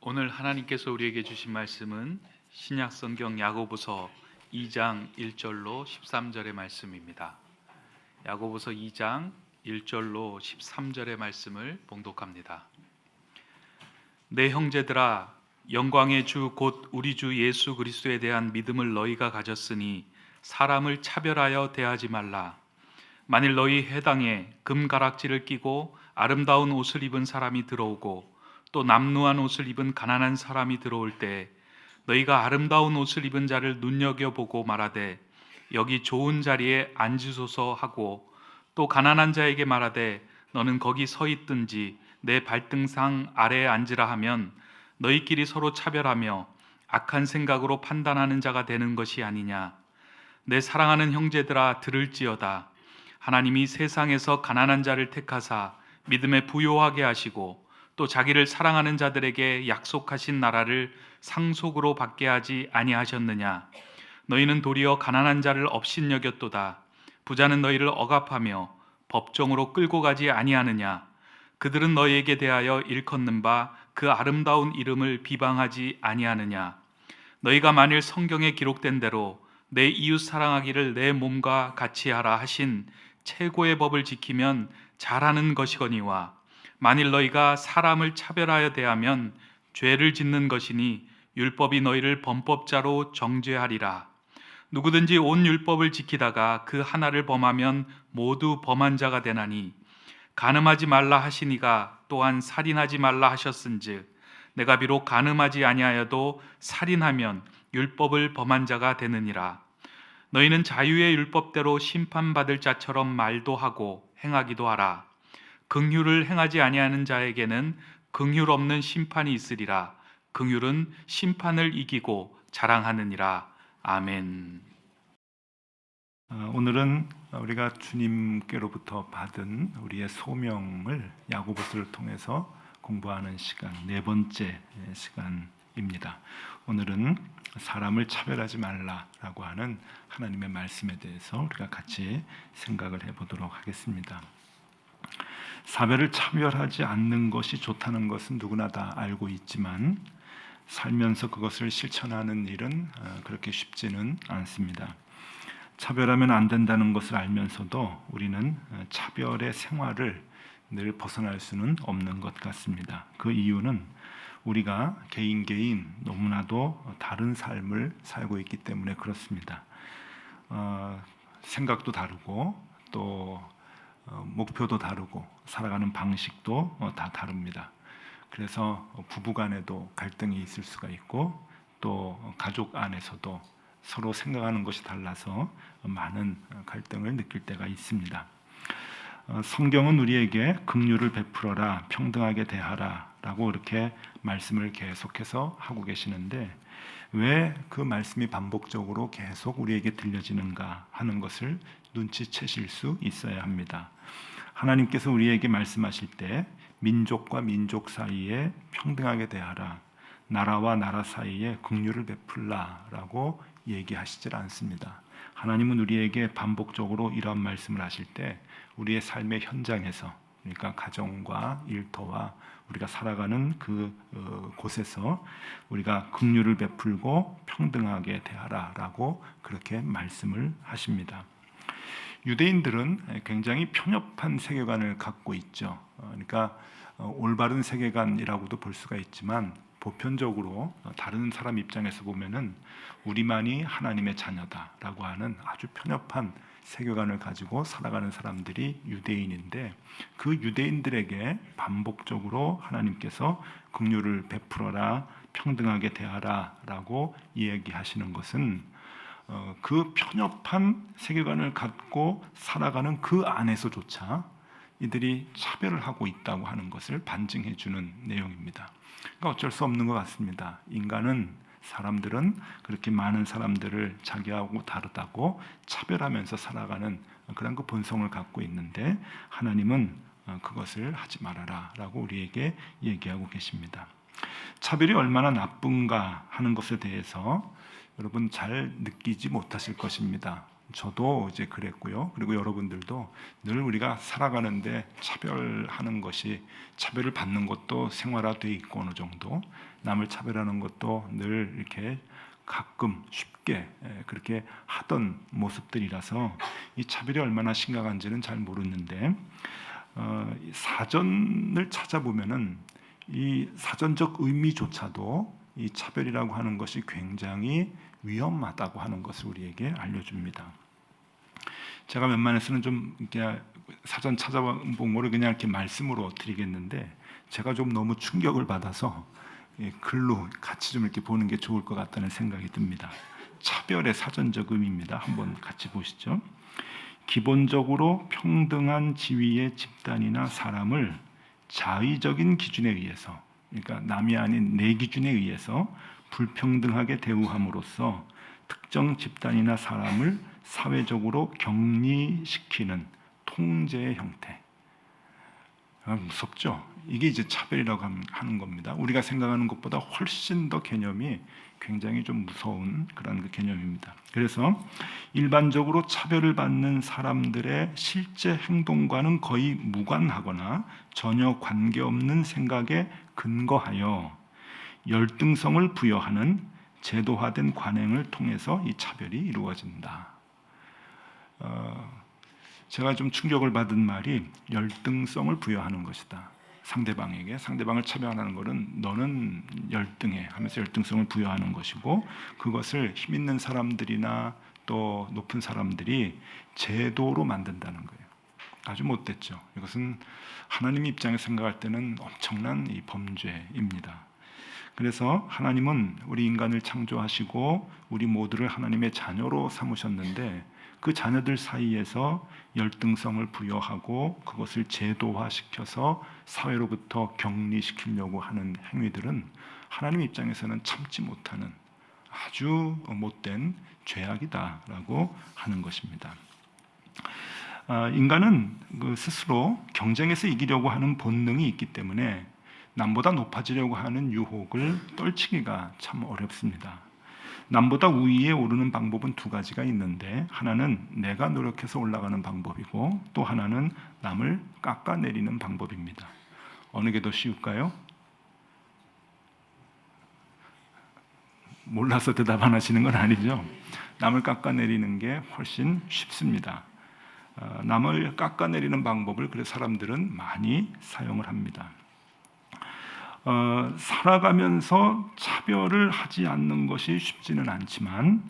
오늘 하나님께서 우리에게 주신 말씀은 신약 성경 야고보서 2장 1절로 13절의 말씀입니다. 야고보서 2장 1절로 13절의 말씀을 봉독합니다. 내 형제들아, 영광의 주 곧 우리 주 예수 그리스도에 대한 믿음을 너희가 가졌으니 사람을 차별하여 대하지 말라. 만일 너희 회당에 금가락지를 끼고 아름다운 옷을 입은 사람이 들어오고 또 남루한 옷을 입은 가난한 사람이 들어올 때 너희가 아름다운 옷을 입은 자를 눈여겨보고 말하되 여기 좋은 자리에 앉으소서 하고 또 가난한 자에게 말하되 너는 거기 서 있든지 내 발등상 아래에 앉으라 하면 너희끼리 서로 차별하며 악한 생각으로 판단하는 자가 되는 것이 아니냐. 내 사랑하는 형제들아, 들을지어다. 하나님이 세상에서 가난한 자를 택하사 믿음에 부요하게 하시고 또 자기를 사랑하는 자들에게 약속하신 나라를 상속으로 받게 하지 아니하셨느냐. 너희는 도리어 가난한 자를 업신여겼도다. 부자는 너희를 억압하며 법정으로 끌고 가지 아니하느냐. 그들은 너희에게 대하여 일컫는 바 그 아름다운 이름을 비방하지 아니하느냐. 너희가 만일 성경에 기록된 대로 내 이웃 사랑하기를 내 몸과 같이 하라 하신 최고의 법을 지키면 잘하는 것이거니와 만일 너희가 사람을 차별하여 대하면 죄를 짓는 것이니 율법이 너희를 범법자로 정죄하리라. 누구든지 온 율법을 지키다가 그 하나를 범하면 모두 범한 자가 되나니 간음하지 말라 하시니가 또한 살인하지 말라 하셨은즉 내가 비록 간음하지 아니하여도 살인하면 율법을 범한 자가 되느니라. 너희는 자유의 율법대로 심판받을 자처럼 말도 하고 행하기도 하라. 긍휼을 행하지 아니하는 자에게는 긍휼 없는 심판이 있으리라. 긍휼은 심판을 이기고 자랑하느니라. 아멘. 오늘은 우리가 주님께로부터 받은 우리의 소명을 야고보서를 통해서 공부하는 시간, 네 번째 시간입니다. 오늘은 사람을 차별하지 말라라고 하는 하나님의 말씀에 대해서 우리가 같이 생각을 해보도록 하겠습니다. 사별을 차별하지 않는 것이 좋다는 것은 누구나 다 알고 있지만 살면서 그것을 실천하는 일은 그렇게 쉽지는 않습니다. 차별하면 안 된다는 것을 알면서도 우리는 차별의 생활을 늘 벗어날 수는 없는 것 같습니다. 그 이유는 우리가 개인 너무나도 다른 삶을 살고 있기 때문에 그렇습니다. 생각도 다르고 또 목표도 다르고 살아가는 방식도 다 다릅니다. 그래서 부부간에도 갈등이 있을 수가 있고 또 가족 안에서도 서로 생각하는 것이 달라서 많은 갈등을 느낄 때가 있습니다. 성경은 우리에게 긍휼을 베풀어라, 평등하게 대하라 라고 이렇게 말씀을 계속해서 하고 계시는데 왜 그 말씀이 반복적으로 계속 우리에게 들려지는가 하는 것을 눈치채실 수 있어야 합니다. 하나님께서 우리에게 말씀하실 때 민족과 민족 사이에 평등하게 대하라, 나라와 나라 사이에 긍휼을 베풀라라고 얘기하시질 않습니다. 하나님은 우리에게 반복적으로 이러한 말씀을 하실 때 우리의 삶의 현장에서, 그러니까 가정과 일터와 우리가 살아가는 그 곳에서 우리가 긍휼을 베풀고 평등하게 대하라라고 그렇게 말씀을 하십니다. 유대인들은 굉장히 편협한 세계관을 갖고 있죠. 그러니까 올바른 세계관이라고도 볼 수가 있지만 보편적으로 다른 사람 입장에서 보면은 우리만이 하나님의 자녀다라고 하는 아주 편협한 세계관을 가지고 살아가는 사람들이 유대인인데 그 유대인들에게 반복적으로 하나님께서 긍휼을 베풀어라, 평등하게 대하라라고 이야기하시는 것은 그 편협한 세계관을 갖고 살아가는 그 안에서조차 이들이 차별을 하고 있다고 하는 것을 반증해 주는 내용입니다. 그러니까 어쩔 수 없는 것 같습니다. 사람들은 그렇게 많은 사람들을 자기하고 다르다고 차별하면서 살아가는 그런 그 본성을 갖고 있는데 하나님은 그것을 하지 말아라 라고 우리에게 얘기하고 계십니다. 차별이 얼마나 나쁜가 하는 것에 대해서 여러분 잘 느끼지 못하실 것입니다. 저도 이제 그랬고요. 그리고 여러분들도 늘 우리가 살아가는데 차별하는 것이, 차별을 받는 것도 생활화돼 있고, 어느 정도 남을 차별하는 것도 늘 이렇게 가끔 쉽게 그렇게 하던 모습들이라서 이 차별이 얼마나 심각한지는 잘 모르는데, 사전을 찾아보면은 이 사전적 의미조차도 이 차별이라고 하는 것이 굉장히 위험하다고 하는 것을 우리에게 알려줍니다. 제가 웬만해서는 좀 이렇게 사전 찾아본 거를 그냥 이렇게 말씀으로 드리겠는데, 제가 좀 너무 충격을 받아서 글로 같이 좀 이렇게 보는 게 좋을 것 같다는 생각이 듭니다. 차별의 사전적 의미입니다. 한번 같이 보시죠. 기본적으로 평등한 지위의 집단이나 사람을 자의적인 기준에 의해서, 그러니까 남이 아닌 내 기준에 의해서 불평등하게 대우함으로써 특정 집단이나 사람을 사회적으로 격리시키는 통제의 형태. 무섭죠? 이게 이제 차별이라고 하는 겁니다. 우리가 생각하는 것보다 훨씬 더 개념이 굉장히 좀 무서운 그런 그 개념입니다. 그래서 일반적으로 차별을 받는 사람들의 실제 행동과는 거의 무관하거나 전혀 관계없는 생각에 근거하여 열등성을 부여하는 제도화된 관행을 통해서 이 차별이 이루어진다. 제가 좀 충격을 받은 말이 열등성을 부여하는 것이다. 상대방을 차별하는 것은 너는 열등해 하면서 열등성을 부여하는 것이고, 그것을 힘 있는 사람들이나 또 높은 사람들이 제도로 만든다는 거예요. 아주 못됐죠. 이것은 하나님 입장에서 생각할 때는 엄청난 이 범죄입니다. 그래서 하나님은 우리 인간을 창조하시고 우리 모두를 하나님의 자녀로 삼으셨는데, 그 자녀들 사이에서 열등성을 부여하고 그것을 제도화시켜서 사회로부터 격리시키려고 하는 행위들은 하나님 입장에서는 참지 못하는 아주 못된 죄악이다라고 하는 것입니다. 인간은 스스로 경쟁에서 이기려고 하는 본능이 있기 때문에 남보다 높아지려고 하는 유혹을 떨치기가 참 어렵습니다. 남보다 우위에 오르는 방법은 두 가지가 있는데, 하나는 내가 노력해서 올라가는 방법이고, 또 하나는 남을 깎아내리는 방법입니다. 어느 게 더 쉬울까요? 몰라서 대답 안 하시는 건 아니죠? 남을 깎아내리는 게 훨씬 쉽습니다. 남을 깎아내리는 방법을 그래서 사람들은 많이 사용을 합니다. 살아가면서 차별을 하지 않는 것이 쉽지는 않지만,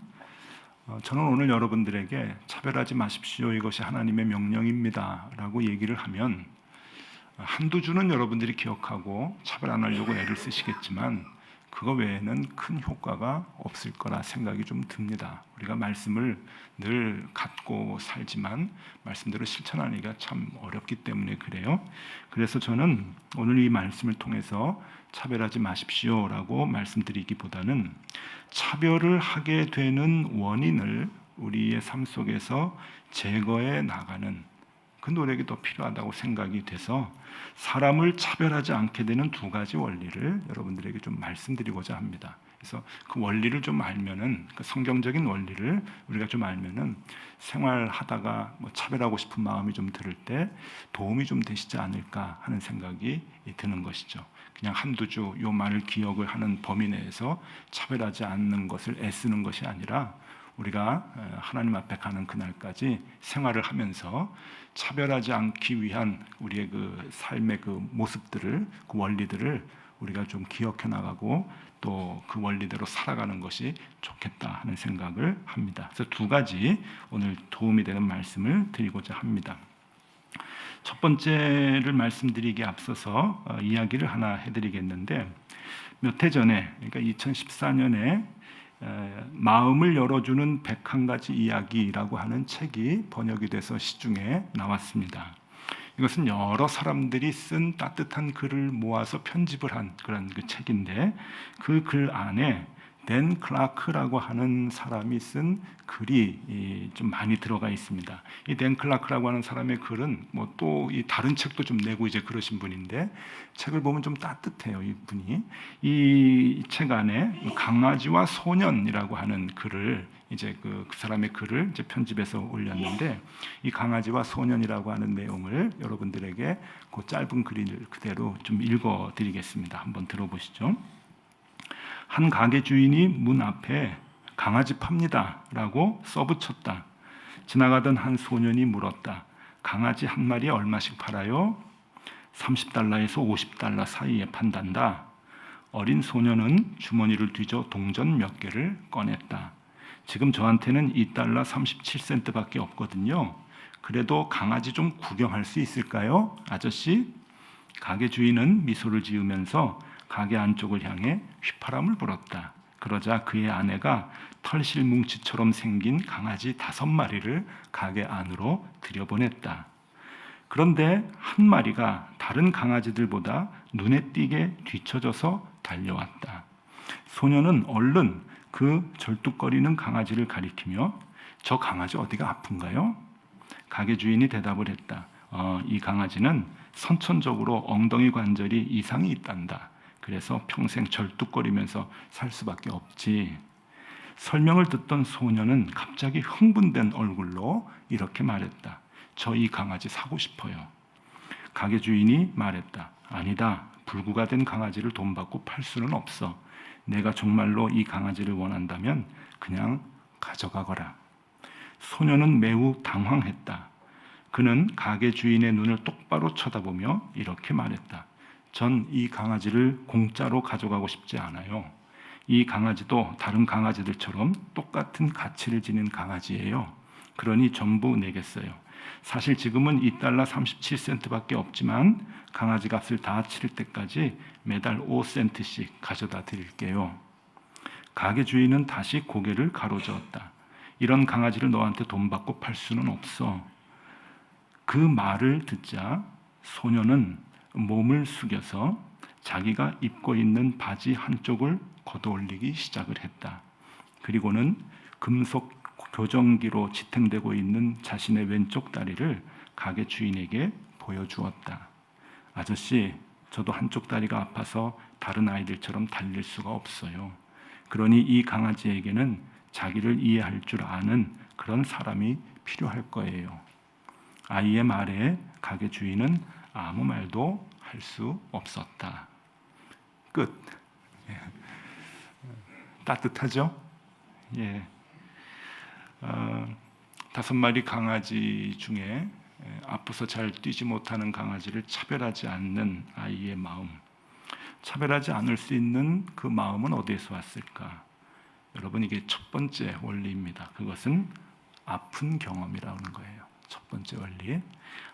저는 오늘 여러분들에게 차별하지 마십시오, 이것이 하나님의 명령입니다 라고 얘기를 하면 한두 주는 여러분들이 기억하고 차별 안 하려고 애를 쓰시겠지만, 그거 외에는 큰 효과가 없을 거라 생각이 좀 듭니다. 우리가 말씀을 늘 갖고 살지만 말씀대로 실천하기가 참 어렵기 때문에 그래요. 그래서 저는 오늘 이 말씀을 통해서 차별하지 마십시오라고 말씀드리기보다는 차별을 하게 되는 원인을 우리의 삶 속에서 제거해 나가는 그 노력이 더 필요하다고 생각이 돼서 사람을 차별하지 않게 되는 두 가지 원리를 여러분들에게 좀 말씀드리고자 합니다. 그래서 그 원리를 좀 알면은, 그 성경적인 원리를 우리가 좀 알면은 생활하다가 차별하고 싶은 마음이 좀 들을 때 도움이 좀 되시지 않을까 하는 생각이 드는 것이죠. 그냥 한두 주 요 말을 기억을 하는 범위 내에서 차별하지 않는 것을 애쓰는 것이 아니라, 우리가 하나님 앞에 가는 그날까지 생활을 하면서 차별하지 않기 위한 우리의 그 삶의 그 모습들을, 그 원리들을 우리가 좀 기억해 나가고 또 그 원리대로 살아가는 것이 좋겠다 하는 생각을 합니다. 그래서 두 가지 오늘 도움이 되는 말씀을 드리고자 합니다. 첫 번째를 말씀드리기에 앞서서 이야기를 하나 해드리겠는데, 몇 해 전에, 그러니까 2014년에 마음을 열어주는 101가지 이야기라고 하는 책이 번역이 돼서 시중에 나왔습니다. 이것은 여러 사람들이 쓴 따뜻한 글을 모아서 편집을 한 그런 그 책인데, 그 글 안에 댄 클라크라고 하는 사람이 쓴 글이 좀 많이 들어가 있습니다. 이 댄 클라크라고 하는 사람의 글은 또 이 다른 책도 좀 내고 이제 그러신 분인데, 책을 보면 좀 따뜻해요. 이 분이 이 책 안에 강아지와 소년이라고 하는 글을 이제 그 사람의 글을 이제 편집해서 올렸는데 이 강아지와 소년이라고 하는 내용을 여러분들에게 그 짧은 글을 그대로 좀 읽어드리겠습니다. 한번 들어보시죠. 한 가게 주인이 문 앞에 강아지 팝니다라고 써붙였다. 지나가던 한 소년이 물었다. 강아지 한 마리에 얼마씩 팔아요? 30달러에서 50달러 사이에 판단다. 어린 소년은 주머니를 뒤져 동전 몇 개를 꺼냈다. 지금 저한테는 2달러 37센트밖에 없거든요. 그래도 강아지 좀 구경할 수 있을까요? 아저씨? 가게 주인은 미소를 지으면서 가게 안쪽을 향해 휘파람을 불었다. 그러자 그의 아내가 털실 뭉치처럼 생긴 강아지 5마리를 가게 안으로 들여보냈다. 그런데 한 마리가 다른 강아지들보다 눈에 띄게 뒤처져서 달려왔다. 소녀는 얼른 그 절뚝거리는 강아지를 가리키며 저 강아지 어디가 아픈가요? 가게 주인이 대답을 했다. 이 강아지는 선천적으로 엉덩이 관절이 이상이 있단다. 그래서 평생 절뚝거리면서 살 수밖에 없지. 설명을 듣던 소녀는 갑자기 흥분된 얼굴로 이렇게 말했다. 저 이 강아지 사고 싶어요. 가게 주인이 말했다. 아니다. 불구가 된 강아지를 돈 받고 팔 수는 없어. 내가 정말로 이 강아지를 원한다면 그냥 가져가거라. 소녀는 매우 당황했다. 그는 가게 주인의 눈을 똑바로 쳐다보며 이렇게 말했다. 전 이 강아지를 공짜로 가져가고 싶지 않아요. 이 강아지도 다른 강아지들처럼 똑같은 가치를 지닌 강아지예요. 그러니 전부 내겠어요. 사실 지금은 2달러 37센트밖에 없지만 강아지 값을 다 치를 때까지 매달 5센트씩 가져다 드릴게요. 가게 주인은 다시 고개를 가로저었다. 이런 강아지를 너한테 돈 받고 팔 수는 없어. 그 말을 듣자 소녀는 몸을 숙여서 자기가 입고 있는 바지 한쪽을 걷어올리기 시작을 했다. 그리고는 금속 교정기로 지탱되고 있는 자신의 왼쪽 다리를 가게 주인에게 보여주었다. 아저씨, 저도 한쪽 다리가 아파서 다른 아이들처럼 달릴 수가 없어요. 그러니 이 강아지에게는 자기를 이해할 줄 아는 그런 사람이 필요할 거예요. 아이의 말에 가게 주인은 아무 말도 할 수 없었다. 끝. 예. 따뜻하죠? 예. 5마리 강아지 중에 아파서 잘 뛰지 못하는 강아지를 차별하지 않는 아이의 마음, 차별하지 않을 수 있는 그 마음은 어디에서 왔을까? 여러분, 이게 첫 번째 원리입니다. 그것은 아픈 경험이라는 거예요. 첫 번째 원리.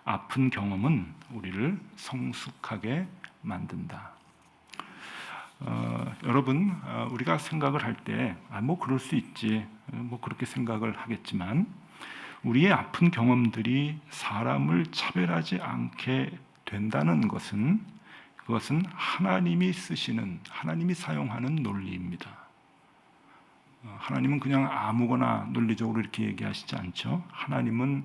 아픈 경험은 우리를 성숙하게 만든다. 여러분, 우리가 생각을 할 때 뭐 그럴 수 있지, 뭐 그렇게 생각을 하겠지만 우리의 아픈 경험들이 사람을 차별하지 않게 된다는 것은 그것은 하나님이 쓰시는, 하나님이 사용하는 논리입니다. 하나님은 그냥 아무거나 논리적으로 이렇게 얘기하시지 않죠. 하나님은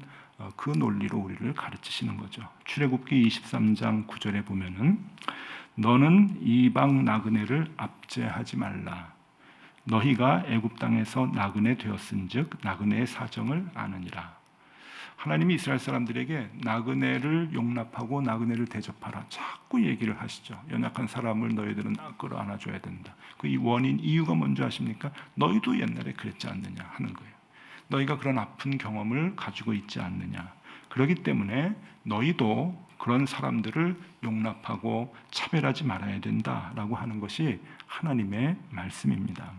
그 논리로 우리를 가르치시는 거죠. 출애굽기 23장 9절에 보면은 너는 이방 나그네를 압제하지 말라. 너희가 애굽 땅에서 나그네 되었은즉 나그네의 사정을 아느니라. 하나님이 이스라엘 사람들에게 나그네를 용납하고 나그네를 대접하라. 자꾸 얘기를 하시죠. 연약한 사람을 너희들은 끌어안아줘야 된다. 그 원인 이유가 뭔지 아십니까? 너희도 옛날에 그랬지 않느냐 하는 거예요. 너희가 그런 아픈 경험을 가지고 있지 않느냐. 그렇기 때문에 너희도 그런 사람들을 용납하고 차별하지 말아야 된다라고 하는 것이 하나님의 말씀입니다.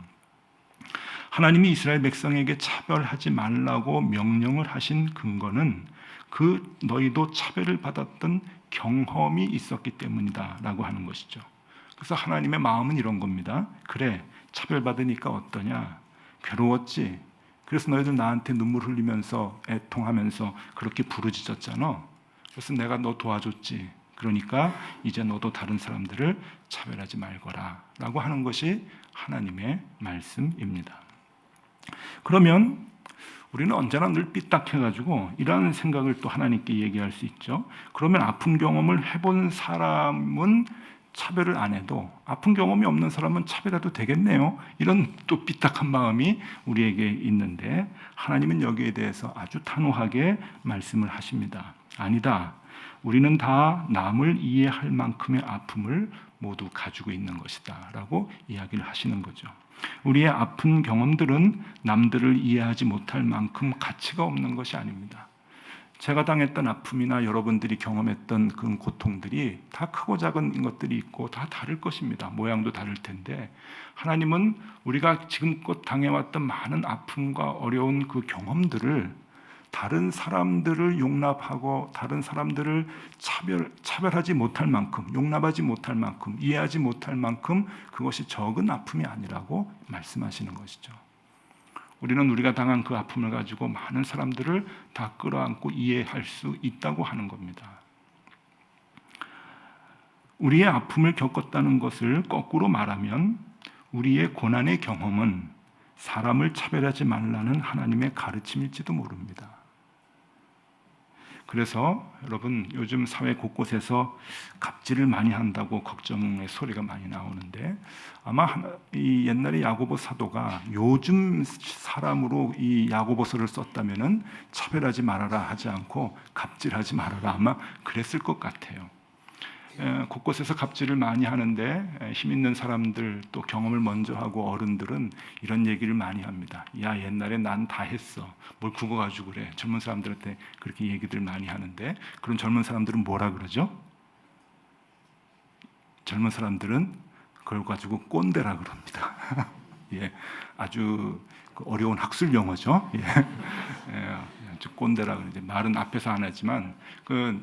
하나님이 이스라엘 백성에게 차별하지 말라고 명령을 하신 근거는 그 너희도 차별을 받았던 경험이 있었기 때문이다라고 하는 것이죠. 그래서 하나님의 마음은 이런 겁니다. 그래, 차별받으니까 어떠냐? 괴로웠지? 그래서 너희들 나한테 눈물 흘리면서 애통하면서 그렇게 부르짖었잖아. 그래서 내가 너 도와줬지. 그러니까 이제 너도 다른 사람들을 차별하지 말거라 라고 하는 것이 하나님의 말씀입니다. 그러면 우리는 언제나 늘 삐딱해가지고 이러한 생각을 또 하나님께 얘기할 수 있죠. 그러면 아픈 경험을 해본 사람은 차별을 안 해도 아픈 경험이 없는 사람은 차별해도 되겠네요. 이런 또 삐딱한 마음이 우리에게 있는데 하나님은 여기에 대해서 아주 단호하게 말씀을 하십니다. 아니다. 우리는 다 남을 이해할 만큼의 아픔을 모두 가지고 있는 것이다 라고 이야기를 하시는 거죠. 우리의 아픈 경험들은 남들을 이해하지 못할 만큼 가치가 없는 것이 아닙니다. 제가 당했던 아픔이나 여러분들이 경험했던 그 고통들이 다 크고 작은 것들이 있고 다 다를 것입니다. 모양도 다를 텐데 하나님은 우리가 지금껏 당해왔던 많은 아픔과 어려운 그 경험들을 다른 사람들을 용납하고 다른 사람들을 차별하지 못할 만큼, 용납하지 못할 만큼, 이해하지 못할 만큼 그것이 적은 아픔이 아니라고 말씀하시는 것이죠. 우리는 우리가 당한 그 아픔을 가지고 많은 사람들을 다 끌어안고 이해할 수 있다고 하는 겁니다. 우리의 아픔을 겪었다는 것을 거꾸로 말하면 우리의 고난의 경험은 사람을 차별하지 말라는 하나님의 가르침일지도 모릅니다. 그래서 여러분 요즘 사회 곳곳에서 갑질을 많이 한다고 걱정의 소리가 많이 나오는데 아마 이 옛날에 야고보 사도가 요즘 사람으로 이 야고보서를 썼다면은 차별하지 말아라 하지 않고 갑질하지 말아라 아마 그랬을 것 같아요. 곳곳에서 갑질을 많이 하는데 힘 있는 사람들 또 경험을 먼저 하고 어른들은 이런 얘기를 많이 합니다. 야 옛날에 난 다 했어. 뭘 그거 가지고 그래. 젊은 사람들한테 그렇게 얘기들 많이 하는데 그런 젊은 사람들은 뭐라 그러죠? 젊은 사람들은 그걸 가지고 꼰대라 그럽니다. 예, 아주 어려운 학술 용어죠. 예. 꼰대라 그러는데 말은 앞에서 안 하지만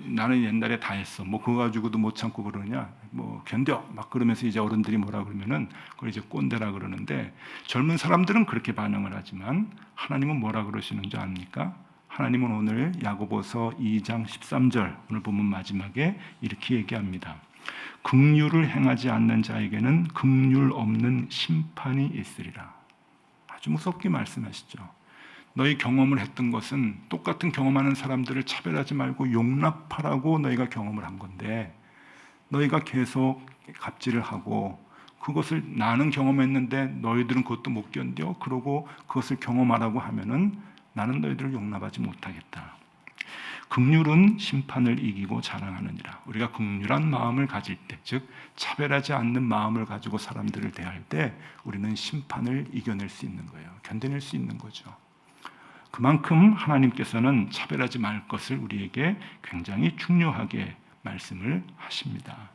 나는 옛날에 다 했어. 뭐 그거 가지고도 못 참고 그러냐. 뭐 견뎌. 막 그러면서 이제 어른들이 뭐라 그러면은 그걸 이제 꼰대라 그러는데 젊은 사람들은 그렇게 반응을 하지만 하나님은 뭐라 그러시는 줄 압니까? 하나님은 오늘 야고보서 2장 13절 오늘 본문 마지막에 이렇게 얘기합니다. 긍휼을 행하지 않는 자에게는 긍휼 없는 심판이 있으리라. 아주 무섭게 말씀하시죠. 너희 경험을 했던 것은 똑같은 경험하는 사람들을 차별하지 말고 용납하라고 너희가 경험을 한 건데 너희가 계속 갑질을 하고 그것을 나는 경험했는데 너희들은 그것도 못 견뎌 그러고 그것을 경험하라고 하면은 나는 너희들을 용납하지 못하겠다. 긍휼은 심판을 이기고 자랑하느니라. 우리가 긍휼한 마음을 가질 때, 즉 차별하지 않는 마음을 가지고 사람들을 대할 때 우리는 심판을 이겨낼 수 있는 거예요. 견뎌낼 수 있는 거죠. 그만큼 하나님께서는 차별하지 말 것을 우리에게 굉장히 중요하게 말씀을 하십니다.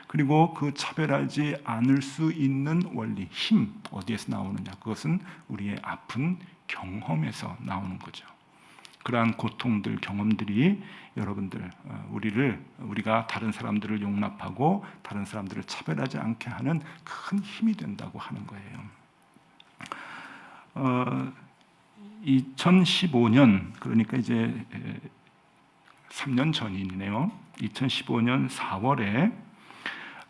그리고 그 차별하지 않을 수 있는 원리, 힘 어디에서 나오느냐? 그것은 우리의 아픈 경험에서 나오는 거죠. 그러한 고통들, 경험들이 여러분들 우리가 다른 사람들을 용납하고 다른 사람들을 차별하지 않게 하는 큰 힘이 된다고 하는 거예요. 2015년 그러니까 이제 3년 전이네요. 2015년 4월에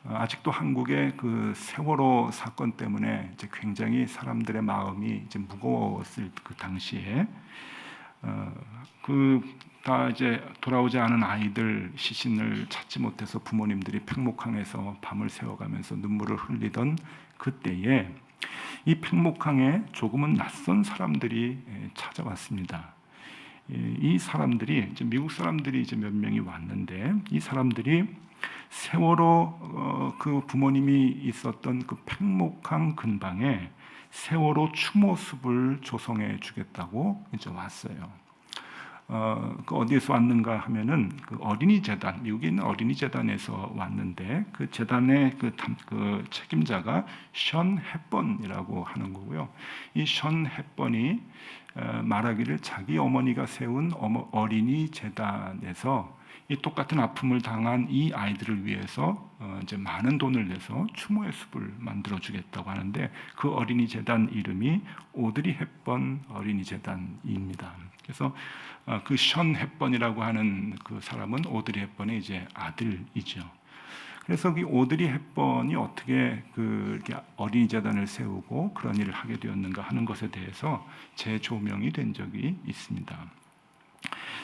아직도 한국의 그 세월호 사건 때문에 이제 굉장히 사람들의 마음이 이제 무거웠을 그 당시에 다 이제 돌아오지 않은 아이들 시신을 찾지 못해서 부모님들이 팽목항에서 밤을 새워가면서 눈물을 흘리던 그때에 이 팽목항에 조금은 낯선 사람들이 찾아왔습니다. 이 사람들이 이제 미국 사람들이 이제 몇 명이 왔는데 이 사람들이 세월호 그 부모님이 있었던 그 팽목항 근방에 세월호 추모습을 조성해 주겠다고 이제 왔어요. 그 어디에서 왔는가 하면은 그 어린이 재단, 미국에 있는 어린이 재단에서 왔는데 그 재단의 그 책임자가 션 헵번이라고 하는 거고요. 이 션 헵번이 말하기를 자기 어머니가 세운 어린이 재단에서 이 똑같은 아픔을 당한 이 아이들을 위해서 이제 많은 돈을 내서 추모의 숲을 만들어 주겠다고 하는데 그 어린이 재단 이름이 오드리 헵번 어린이 재단입니다. 그래서 그 션 헵번이라고 하는 그 사람은 오드리 헵번의 이제 아들이죠. 그래서 그 오드리 헵번이 어떻게 이렇게 어린이 재단을 세우고 그런 일을 하게 되었는가 하는 것에 대해서 재조명이 된 적이 있습니다.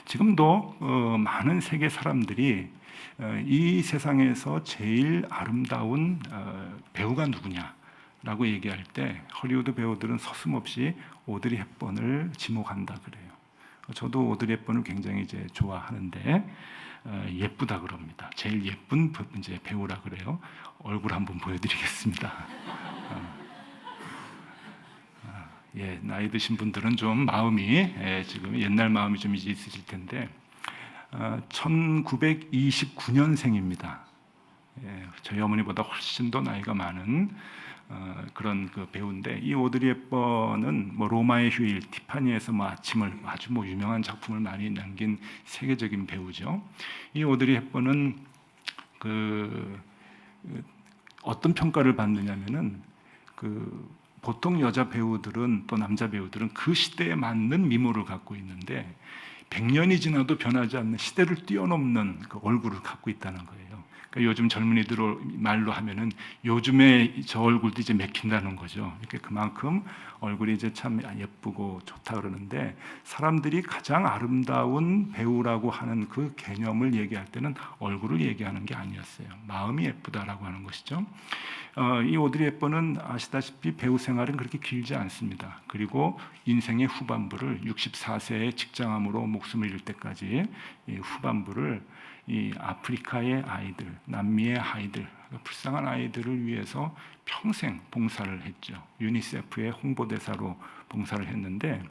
지금도 많은 세계 사람들이 이 세상에서 제일 아름다운 배우가 누구냐라고 얘기할 때 헐리우드 배우들은 서슴없이 오드리 헵번을 지목한다 그래요. 저도 오드리 헵번을 굉장히 이제 좋아하는데 예쁘다 그럽니다. 제일 예쁜 이제 배우라 그래요. 얼굴 한번 보여드리겠습니다. 예, 나이 드신 분들은 좀 마음이 지금 옛날 마음이 좀 이제 있으실 텐데 1929년생입니다. 예, 저희 어머니보다 훨씬 더 나이가 많은 그런 그 배우인데 이 오드리 헵번은 뭐 로마의 휴일, 티파니에서 뭐 아침을 아주 뭐 유명한 작품을 많이 남긴 세계적인 배우죠. 이 오드리 헵번은 그 어떤 평가를 받느냐면은 그 보통 여자 배우들은 또 남자 배우들은 그 시대에 맞는 미모를 갖고 있는데 100년이 지나도 변하지 않는 시대를 뛰어넘는 그 얼굴을 갖고 있다는 거예요. 그러니까 요즘 젊은이들 말로 하면은 요즘에 저 얼굴도 이제 맥힌다는 거죠. 이렇게 그만큼 얼굴이 이제 참 예쁘고 좋다 그러는데 사람들이 가장 아름다운 배우라고 하는 그 개념을 얘기할 때는 얼굴을 얘기하는 게 아니었어요. 마음이 예쁘다라고 하는 것이죠. 이 오드리 헵번은 아시다시피 배우 생활은 그렇게 길지 않습니다. 그리고 인생의 후반부를 64세에 직장암으로 목숨을 잃을 때까지 이 후반부를 이 아프리카의 아이들, 남미의 아이들, 불쌍한 아이들을 위해서 평생 봉사를 했죠. 유니세프의 홍보대사로 봉사를 했는데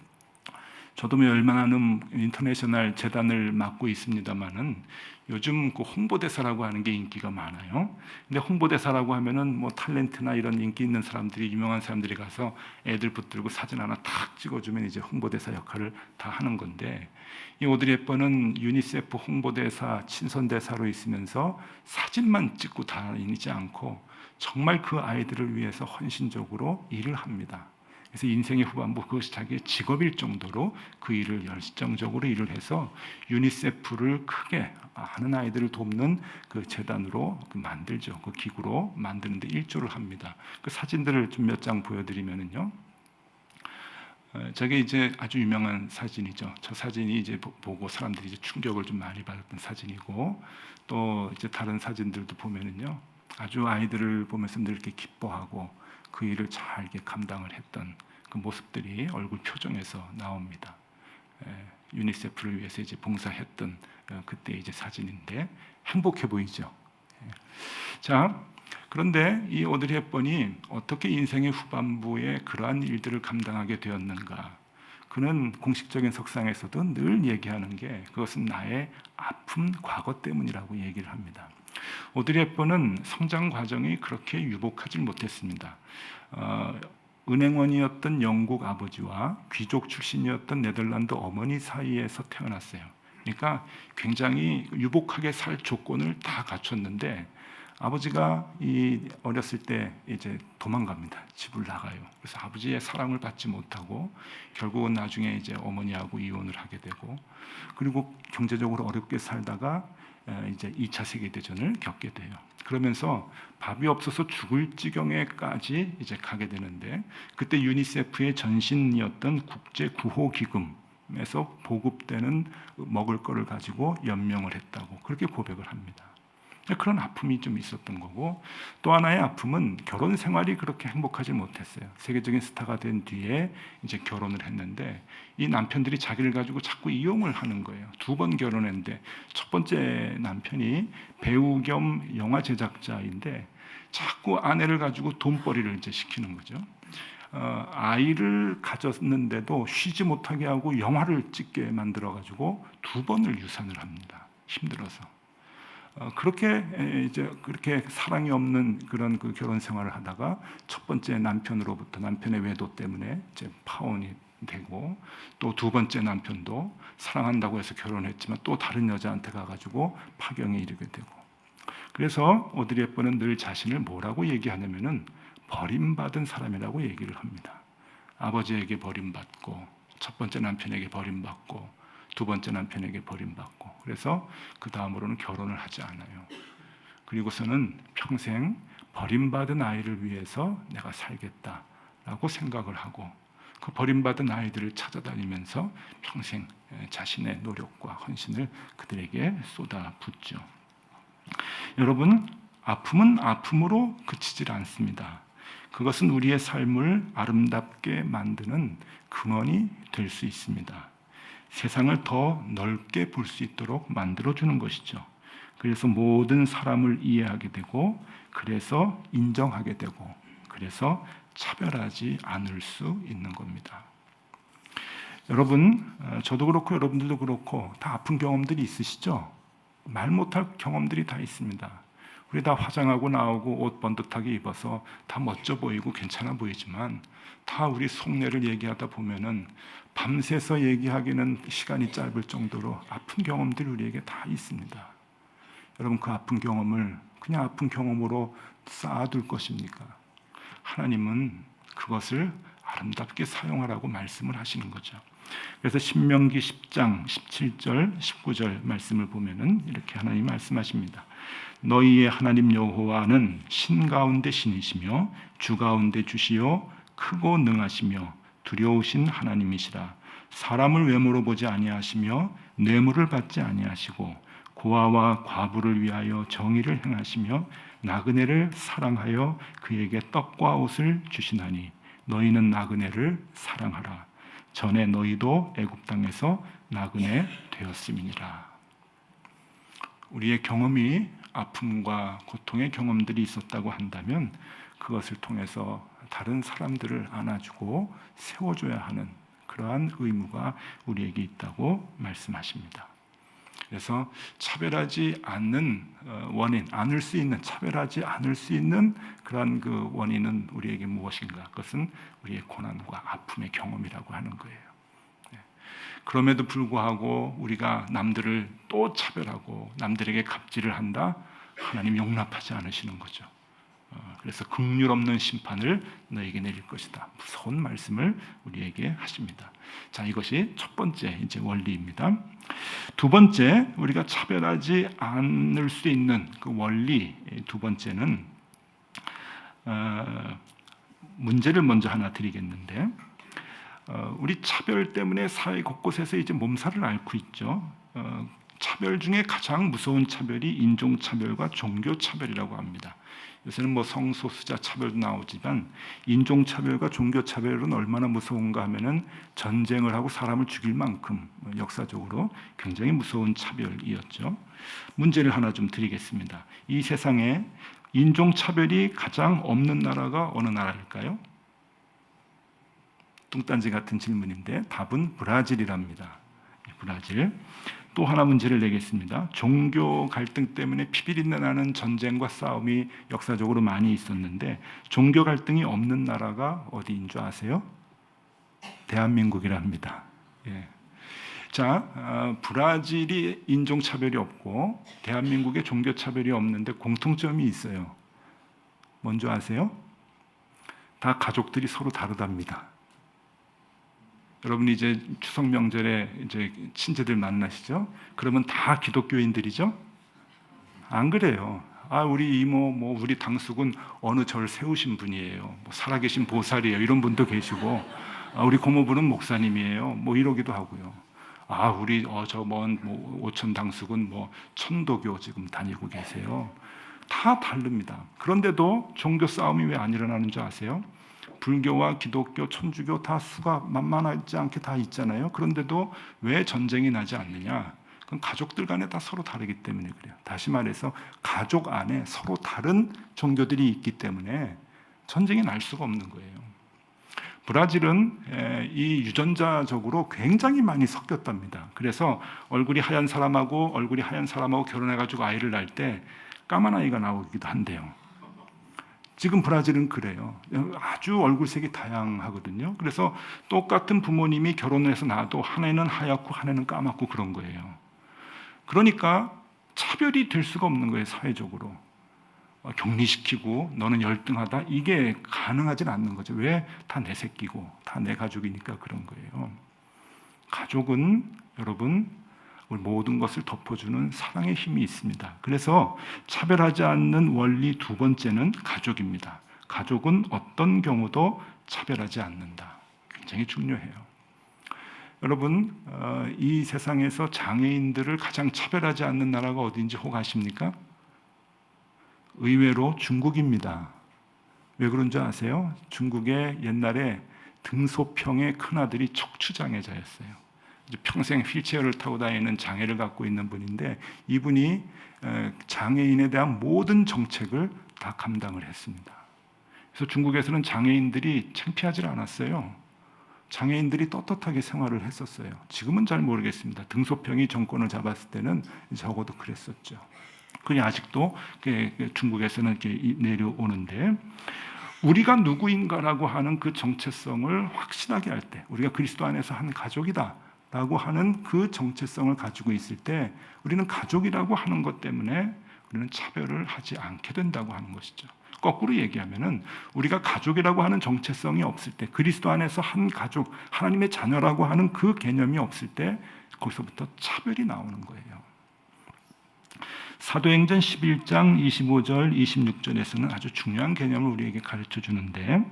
저도 뭐 얼마나는 인터내셔널 재단을 맡고 있습니다만은 요즘 그 홍보대사라고 하는 게 인기가 많아요. 근데 홍보대사라고 하면은 뭐 탤런트나 이런 인기 있는 사람들이 유명한 사람들이 가서 애들 붙들고 사진 하나 탁 찍어주면 이제 홍보대사 역할을 다 하는 건데 이 오드리 헵번은 유니세프 홍보대사 친선대사로 있으면서 사진만 찍고 다니지 않고 정말 그 아이들을 위해서 헌신적으로 일을 합니다. 그래서 인생의 후반부 그것이 자기의 직업일 정도로 그 일을 열정적으로 일을 해서 유니세프를 크게 하는 아이들을 돕는 그 재단으로 만들죠. 그 기구로 만드는데 일조를 합니다. 그 사진들을 좀 몇 장 보여드리면은요. 저게 이제 아주 유명한 사진이죠. 저 사진이 이제 보고 사람들이 이제 충격을 좀 많이 받았던 사진이고 또 이제 다른 사진들도 보면은요. 아주 아이들을 보면서 늘 이렇게 기뻐하고 그 일을 잘 이렇게 감당을 했던 그 모습들이 얼굴 표정에서 나옵니다. 유니세프를 위해서 이제 봉사했던 그때 이제 사진인데 행복해 보이죠. 자, 그런데 이 오드리 헵번이 어떻게 인생의 후반부에 그러한 일들을 감당하게 되었는가? 그는 공식적인 석상에서도 늘 얘기하는 게 그것은 나의 아픈 과거 때문이라고 얘기를 합니다. 오드리 헵번은 성장 과정이 그렇게 유복하지 못했습니다. 은행원이었던 영국 아버지와 귀족 출신이었던 네덜란드 어머니 사이에서 태어났어요. 그러니까 굉장히 유복하게 살 조건을 다 갖췄는데 아버지가 어렸을 때 이제 도망갑니다. 집을 나가요. 그래서 아버지의 사랑을 받지 못하고 결국은 나중에 이제 어머니하고 이혼을 하게 되고 그리고 경제적으로 어렵게 살다가 이제 2차 세계대전을 겪게 돼요. 그러면서 밥이 없어서 죽을 지경에까지 이제 가게 되는데 그때 유니세프의 전신이었던 국제구호기금에서 보급되는 먹을 거를 가지고 연명을 했다고 그렇게 고백을 합니다. 그런 아픔이 좀 있었던 거고 또 하나의 아픔은 결혼 생활이 그렇게 행복하지 못했어요. 세계적인 스타가 된 뒤에 이제 결혼을 했는데 이 남편들이 자기를 가지고 자꾸 이용을 하는 거예요. 2번 결혼했는데 첫 번째 남편이 배우 겸 영화 제작자인데 자꾸 아내를 가지고 돈벌이를 이제 시키는 거죠. 아이를 가졌는데도 쉬지 못하게 하고 영화를 찍게 만들어 가지고 2번을 유산을 합니다. 힘들어서. 그렇게 이제 그렇게 사랑이 없는 그런 그 결혼 생활을 하다가 첫 번째 남편으로부터 남편의 외도 때문에 이제 파혼이 되고 또 2번째 남편도 사랑한다고 해서 결혼했지만 또 다른 여자한테 가가지고 파경에 이르게 되고 그래서 오드리 헵번은 늘 자신을 뭐라고 얘기하냐면은 버림받은 사람이라고 얘기를 합니다. 아버지에게 버림받고 첫 번째 남편에게 버림받고 2번째 남편에게 버림받고 그래서 그 다음으로는 결혼을 하지 않아요. 그리고서는 평생 버림받은 아이를 위해서 내가 살겠다라고 생각을 하고 그 버림받은 아이들을 찾아다니면서 평생 자신의 노력과 헌신을 그들에게 쏟아붓죠. 여러분, 아픔은 아픔으로 그치질 않습니다. 그것은 우리의 삶을 아름답게 만드는 근원이 될 수 있습니다. 세상을 더 넓게 볼 수 있도록 만들어주는 것이죠. 그래서 모든 사람을 이해하게 되고, 그래서 인정하게 되고, 그래서 차별하지 않을 수 있는 겁니다. 여러분, 저도 그렇고 여러분들도 그렇고 다 아픈 경험들이 있으시죠? 말 못할 경험들이 다 있습니다. 우리 다 화장하고 나오고 옷 번듯하게 입어서 다 멋져 보이고 괜찮아 보이지만 다 우리 속내를 얘기하다 보면은 밤새서 얘기하기는 시간이 짧을 정도로 아픈 경험들이 우리에게 다 있습니다. 여러분, 그 아픈 경험을 그냥 아픈 경험으로 쌓아둘 것입니까? 하나님은 그것을 아름답게 사용하라고 말씀을 하시는 거죠. 그래서 신명기 10장 17절 19절 말씀을 보면은 이렇게 하나님 말씀하십니다. 너희의 하나님 여호와는 신 가운데 신이시며 주 가운데 주시요 크고 능하시며 두려우신 하나님이시라. 사람을 외모로 보지 아니하시며 뇌물을 받지 아니하시고 고아와 과부를 위하여 정의를 행하시며 나그네를 사랑하여 그에게 떡과 옷을 주시나니 너희는 나그네를 사랑하라. 전에 너희도 애굽 땅에서 나그네 되었음이니라. 우리의 경험이 아픔과 고통의 경험들이 있었다고 한다면 그것을 통해서 다른 사람들을 안아주고 세워줘야 하는 그러한 의무가 우리에게 있다고 말씀하십니다. 그래서 차별하지 않는 원인, 않을 수 있는, 차별하지 않을 수 있는 그러한 그 원인은 우리에게 무엇인가? 그것은 우리의 고난과 아픔의 경험이라고 하는 거예요. 그럼에도 불구하고 우리가 남들을 또 차별하고 남들에게 갑질을 한다? 하나님 용납하지 않으시는 거죠. 그래서 긍휼 없는 심판을 너에게 내릴 것이다. 무서운 말씀을 우리에게 하십니다. 자, 이것이 첫 번째 이제 원리입니다. 두 번째, 우리가 차별하지 않을 수 있는 그 원리 두 번째는 문제를 먼저 하나 드리겠는데, 우리 차별 때문에 사회 곳곳에서 이제 몸살을 앓고 있죠. 차별 중에 가장 무서운 차별이 인종차별과 종교차별이라고 합니다. 요새는 뭐 성소수자 차별도 나오지만 인종차별과 종교차별은 얼마나 무서운가 하면은 전쟁을 하고 사람을 죽일 만큼 역사적으로 굉장히 무서운 차별이었죠. 문제를 하나 좀 드리겠습니다. 이 세상에 인종차별이 가장 없는 나라가 어느 나라일까요? 뚱딴지 같은 질문인데 답은 브라질이랍니다. 브라질. 또 하나 문제를 내겠습니다. 종교 갈등 때문에 피비린내 나는 전쟁과 싸움이 역사적으로 많이 있었는데 종교 갈등이 없는 나라가 어디인 줄 아세요? 대한민국이랍니다. 예. 자, 브라질이 인종차별이 없고 대한민국에 종교차별이 없는데 공통점이 있어요. 뭔지 아세요? 다 가족들이 서로 다르답니다. 여러분 이제 추석 명절에 이제 친지들 만나시죠? 그러면 다 기독교인들이죠? 안 그래요. 우리 이모, 우리 당숙은 어느 절 세우신 분이에요. 살아계신 보살이에요. 이런 분도 계시고, 우리 고모부는 목사님이에요. 이러기도 하고요. 우리 저 먼 오천 당숙은 천도교 지금 다니고 계세요. 다 다릅니다. 그런데도 종교 싸움이 왜 안 일어나는 줄 아세요? 불교와 기독교, 천주교 다 수가 만만하지 않게 다 있잖아요. 그런데도 왜 전쟁이 나지 않느냐? 그건 가족들 간에 다 서로 다르기 때문에 그래요. 다시 말해서 가족 안에 서로 다른 종교들이 있기 때문에 전쟁이 날 수가 없는 거예요. 브라질은 이 유전자적으로 굉장히 많이 섞였답니다. 그래서 얼굴이 하얀 사람하고 결혼해가지고 아이를 낳을 때 까만 아이가 나오기도 한대요. 지금 브라질은 그래요. 아주 얼굴색이 다양하거든요. 그래서 똑같은 부모님이 결혼해서 낳아도 하나는 하얗고 하나는 까맣고 그런 거예요. 그러니까 차별이 될 수가 없는 거예요, 사회적으로. 격리시키고 너는 열등하다 이게 가능하진 않는 거죠. 왜? 다 내 새끼고 다 내 가족이니까 그런 거예요. 가족은 여러분 우리 모든 것을 덮어주는 사랑의 힘이 있습니다. 그래서 차별하지 않는 원리 두 번째는 가족입니다. 가족은 어떤 경우도 차별하지 않는다. 굉장히 중요해요. 여러분, 이 세상에서 장애인들을 가장 차별하지 않는 나라가 어딘지 혹 아십니까? 의외로 중국입니다. 왜 그런 줄 아세요? 중국의 옛날에 등소평의 큰아들이 척추장애자였어요. 평생 휠체어를 타고 다니는 장애를 갖고 있는 분인데 이분이 장애인에 대한 모든 정책을 다 감당을 했습니다. 그래서 중국에서는 장애인들이 창피하지 않았어요. 장애인들이 떳떳하게 생활을 했었어요. 지금은 잘 모르겠습니다. 등소평이 정권을 잡았을 때는 적어도 그랬었죠. 그게 아직도 중국에서는 이렇게 내려오는데, 우리가 누구인가라고 하는 그 정체성을 확신하게 할 때, 우리가 그리스도 안에서 한 가족이다라고 하는 그 정체성을 가지고 있을 때, 우리는 가족이라고 하는 것 때문에 우리는 차별을 하지 않게 된다고 하는 것이죠. 거꾸로 얘기하면은 우리가 가족이라고 하는 정체성이 없을 때, 그리스도 안에서 한 가족, 하나님의 자녀라고 하는 그 개념이 없을 때 거기서부터 차별이 나오는 거예요. 사도행전 11장 25절 26절에서는 아주 중요한 개념을 우리에게 가르쳐 주는데,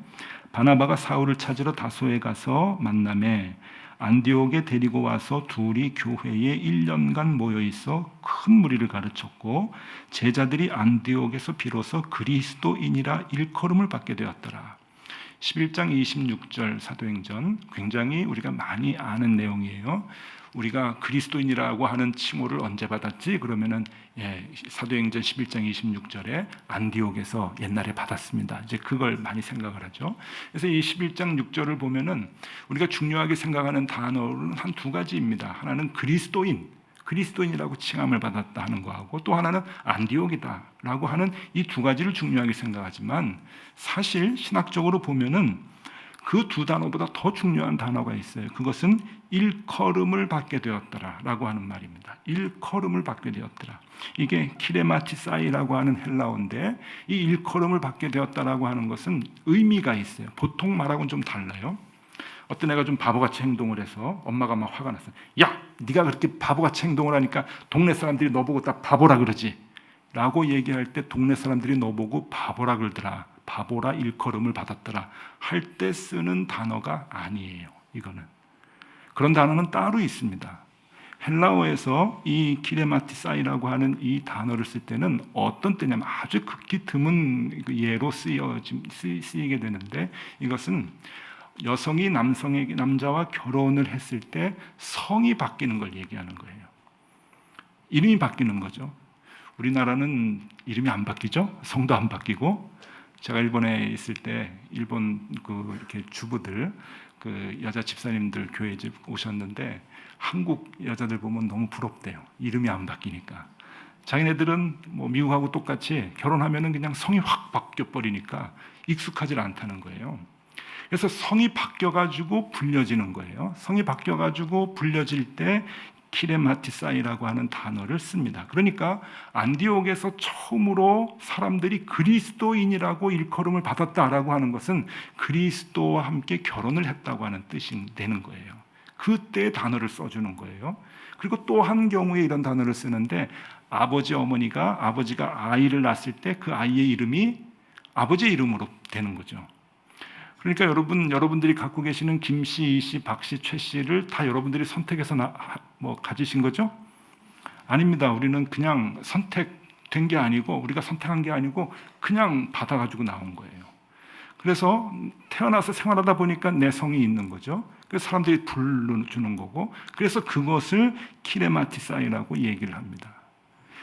바나바가 사울을 찾으러 다소에 가서 만남에 안디옥에 데리고 와서 둘이 교회에 1년간 모여 있어 큰 무리를 가르쳤고, 제자들이 안디옥에서 비로소 그리스도인이라 일컬음을 받게 되었더라. 11장 26절 사도행전, 굉장히 우리가 많이 아는 내용이에요. 우리가 그리스도인이라고 하는 칭호를 언제 받았지? 그러면은 사도행전 11장 26절에 안디옥에서 옛날에 받았습니다. 이제 그걸 많이 생각을 하죠. 그래서 이 11장 6절을 보면은 우리가 중요하게 생각하는 단어는 한 두 가지입니다. 하나는 그리스도인이라고 칭함을 받았다 하는 거하고, 또 하나는 안디옥이다라고 하는 이 두 가지를 중요하게 생각하지만, 사실 신학적으로 보면은 그 두 단어보다 더 중요한 단어가 있어요. 그것은 일컬음을 받게 되었더라라고 하는 말입니다. 일컬음을 받게 되었더라. 이게 키레마티사이라고 하는 헬라어인데, 이 일컬음을 받게 되었다라고 하는 것은 의미가 있어요. 보통 말하고는 좀 달라요. 어떤 애가 좀 바보같이 행동을 해서 엄마가 막 화가 났어요. 야, 네가 그렇게 바보같이 행동을 하니까 동네 사람들이 너 보고 다 바보라 그러지 라고 얘기할 때, 동네 사람들이 너 보고 바보라 그러더라, 바보라 일컬음을 받았더라 할 때 쓰는 단어가 아니에요. 이거는 그런 단어는 따로 있습니다. 헬라어에서 이 키레마티사이라고 하는 이 단어를 쓸 때는 어떤 때냐면 아주 극히 드문 예로 쓰이게 되는데, 이것은 여성이 남자와 결혼을 했을 때 성이 바뀌는 걸 얘기하는 거예요. 이름이 바뀌는 거죠. 우리나라는 이름이 안 바뀌죠. 성도 안 바뀌고. 제가 일본에 있을 때 일본 이렇게 주부들, 여자 집사님들 교회 집 오셨는데 한국 여자들 보면 너무 부럽대요. 이름이 안 바뀌니까. 자기네들은 뭐 미국하고 똑같이 결혼하면은 그냥 성이 확 바뀌어 버리니까 익숙하지 않다는 거예요. 그래서 성이 바뀌어가지고 불려지는 거예요. 성이 바뀌어가지고 불려질 때 키레마티사이라고 하는 단어를 씁니다. 그러니까 안디옥에서 처음으로 사람들이 그리스도인이라고 일컬음을 받았다라고 하는 것은 그리스도와 함께 결혼을 했다고 하는 뜻이 되는 거예요. 그때 단어를 써주는 거예요. 그리고 또 한 경우에 이런 단어를 쓰는데, 아버지가 아이를 낳았을 때 그 아이의 이름이 아버지의 이름으로 되는 거죠. 그러니까 여러분들이 갖고 계시는 김씨, 이씨, 박씨, 최씨를 다 여러분들이 선택해서 가지신 거죠? 아닙니다. 우리는 그냥 선택된 게 아니고, 우리가 선택한 게 아니고 그냥 받아가지고 나온 거예요. 그래서 태어나서 생활하다 보니까 내 성이 있는 거죠. 그래서 사람들이 불러주는 거고, 그래서 그것을 키레마티사이라고 얘기를 합니다.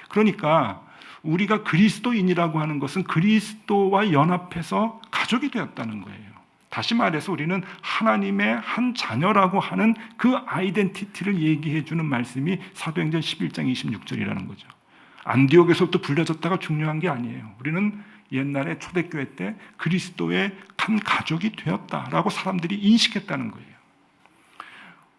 그러니까 우리가 그리스도인이라고 하는 것은 그리스도와 연합해서 가족이 되었다는 거예요. 다시 말해서 우리는 하나님의 한 자녀라고 하는 그 아이덴티티를 얘기해 주는 말씀이 사도행전 11장 26절이라는 거죠. 안디옥에서부터 불려졌다가 중요한 게 아니에요. 우리는 옛날에 초대교회 때 그리스도의 한 가족이 되었다라고 사람들이 인식했다는 거예요.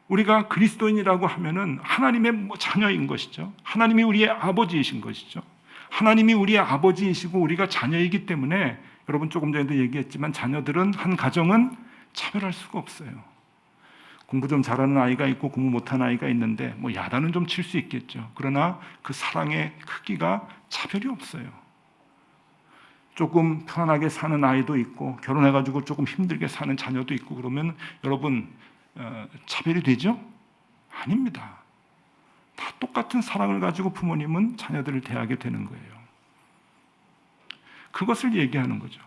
우리가 그리스도인이라고 하면은 하나님의 자녀인 것이죠. 하나님이 우리의 아버지이신 것이죠. 하나님이 우리의 아버지이시고 우리가 자녀이기 때문에, 여러분 조금 전에도 얘기했지만 자녀들은, 한 가정은 차별할 수가 없어요. 공부 좀 잘하는 아이가 있고 공부 못하는 아이가 있는데 야단은 좀 칠 수 있겠죠. 그러나 그 사랑의 크기가 차별이 없어요. 조금 편안하게 사는 아이도 있고 결혼해가지고 조금 힘들게 사는 자녀도 있고 그러면 여러분 차별이 되죠? 아닙니다. 다 똑같은 사랑을 가지고 부모님은 자녀들을 대하게 되는 거예요. 그것을 얘기하는 거죠.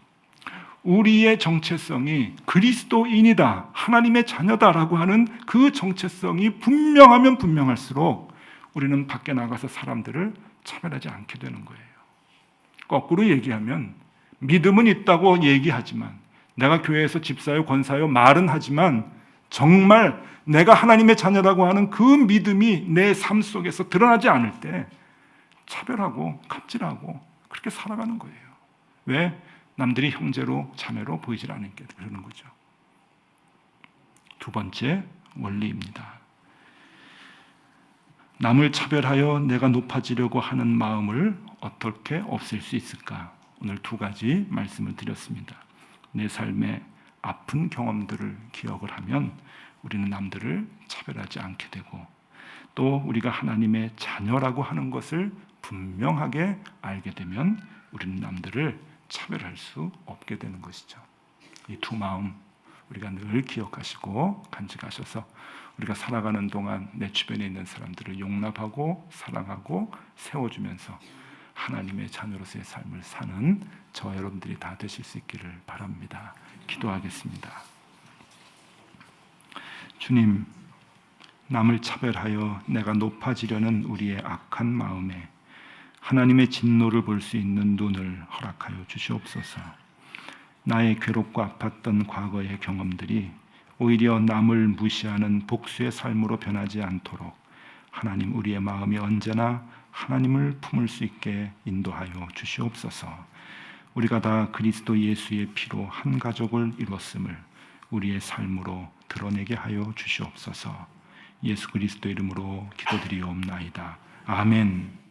우리의 정체성이 그리스도인이다, 하나님의 자녀다라고 하는 그 정체성이 분명하면 분명할수록 우리는 밖에 나가서 사람들을 차별하지 않게 되는 거예요. 거꾸로 얘기하면 믿음은 있다고 얘기하지만, 내가 교회에서 집사요 권사요 말은 하지만 정말 내가 하나님의 자녀라고 하는 그 믿음이 내 삶 속에서 드러나지 않을 때 차별하고 갑질하고 그렇게 살아가는 거예요. 왜? 남들이 형제로 자매로 보이질 않으니까 그러는 거죠. 두 번째 원리입니다. 남을 차별하여 내가 높아지려고 하는 마음을 어떻게 없앨 수 있을까? 오늘 두 가지 말씀을 드렸습니다. 내 삶의 아픈 경험들을 기억을 하면 우리는 남들을 차별하지 않게 되고, 또 우리가 하나님의 자녀라고 하는 것을 분명하게 알게 되면 우리는 남들을 차별할 수 없게 되는 것이죠. 이 두 마음 우리가 늘 기억하시고 간직하셔서 우리가 살아가는 동안 내 주변에 있는 사람들을 용납하고 사랑하고 세워주면서 하나님의 자녀로서의 삶을 사는 저와 여러분들이 다 되실 수 있기를 바랍니다. 기도하겠습니다. 주님, 남을 차별하여 내가 높아지려는 우리의 악한 마음에 하나님의 진노를 볼 수 있는 눈을 허락하여 주시옵소서. 나의 괴롭고 아팠던 과거의 경험들이 오히려 남을 무시하는 복수의 삶으로 변하지 않도록 하나님, 우리의 마음이 언제나 하나님을 품을 수 있게 인도하여 주시옵소서. 우리가 다 그리스도 예수의 피로 한 가족을 이뤘음을 우리의 삶으로 드러내게 하여 주시옵소서. 예수 그리스도 이름으로 기도드리옵나이다. 아멘.